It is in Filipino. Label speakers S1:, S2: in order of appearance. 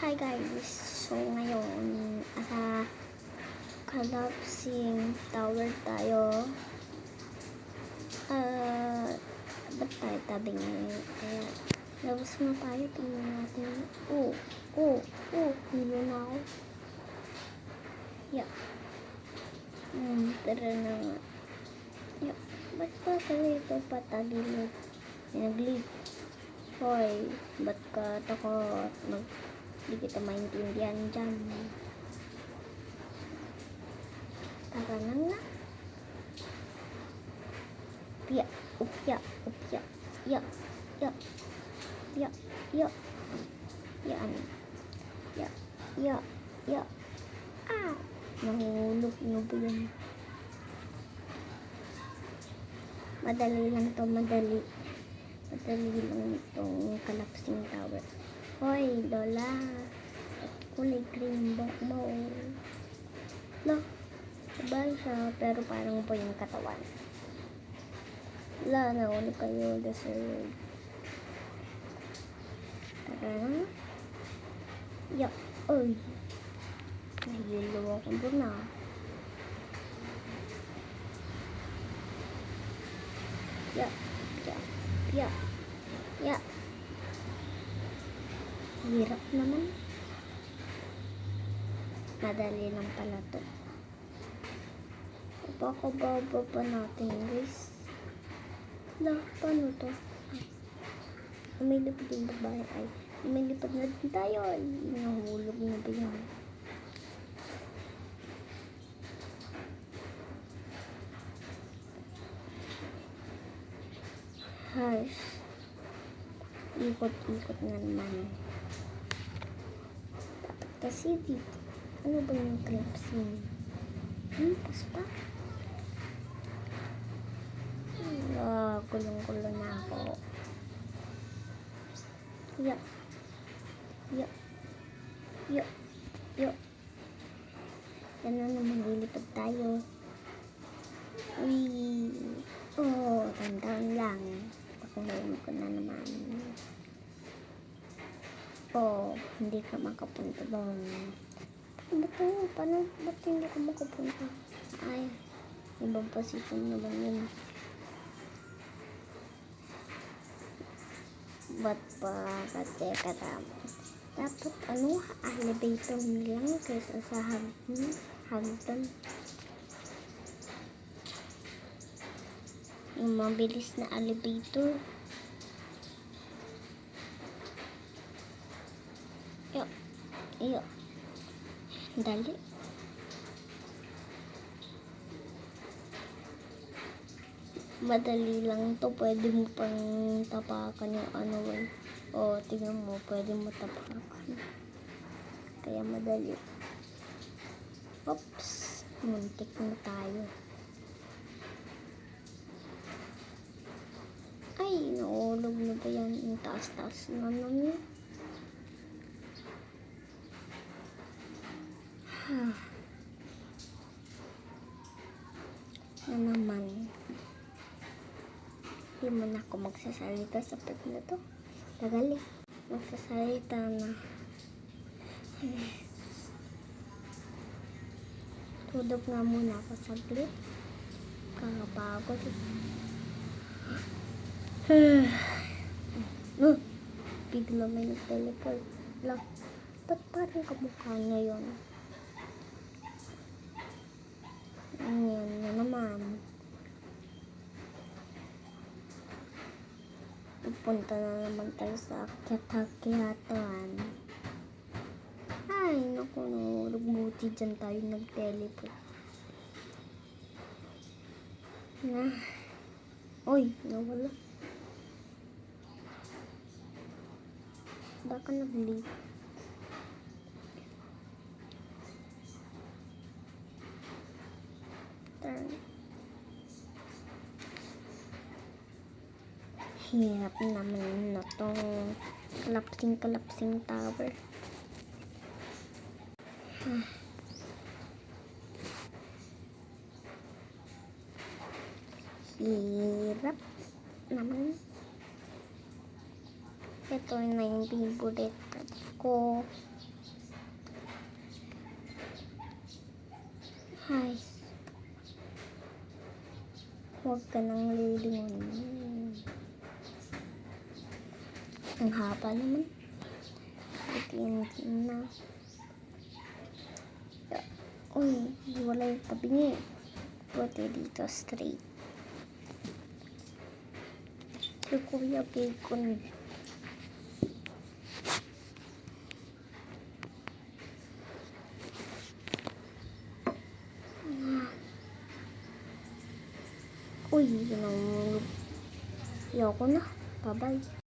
S1: Hi guys! So ngayon, collapsing tower tayo. Ba't tayo tabi ngayon? Kaya, labas na tayo. Tingnan natin. Hilo na ako. Yeah. Tara na nga. Yeah. Ba't pa ito patagilid? Nag-lead. Hoy, ba't ka takot? Hindi kita maintindihan dyan. Tara na nga. Upya. Ya. Nahulog na ba yun? Madali lang lang itong collapsing tower. Hoy, Lola. Kulay green book mo. Sabay siya, pero parang po yung katawan. Nauna kayo, deserve. Tara na. Oy. Nahilo ako doon na. Hirap naman. Madali lang pala to. Baba pa natin, guys. Paano to? Umilipad yung babae. Umilipad na din tayo. Nahulog na ba yan? Ikot na naman. Dapat kasi dito. Ano ba yung collapsing? Pas pa? Kulong-kulong na ako. Yan na naman, lilipad tayo. Tandaan lang. Pakuhulog ko na naman. Hindi ka makapunta doon. Ba't hindi ka makapunta? Ibang posisyon naman yun. Ba't pa kasi katama? Dapat elevator lang kaysa sa hagdan. Yung mabilis na elevator. Dali. Madali lang to. Pwede mo pang tapakan yung tingnan mo. Pwede mo tapakan. Kaya madali. Oops. Muntik na tayo. Naulog na ba yan? Yung taas-taas na naman. Naman. Hindi mo na ako magsasalita sa pet na to. Tagal eh. Magsasalita na. Tudog nga muna ako saglit. Kakapagod bigla may nag-teleport. Ba't parang kamukha na yun? Yan na naman. Pupunta na naman tayo sa akyat-akyatan. Naku, nagbuti dyan tayo nag-teleport. Nawala. Baka nag-leave. Hirap naman na tong collapsing tower. Hirap naman. Ito na yung favorite ko. Huwag ka nang lilingon. Ang haba naman. Itin na. Uy, wala yung tabingi. Buti dito straight. Si Kuya Bacon. Uy, yun ang... Ayoko na. Bye-bye.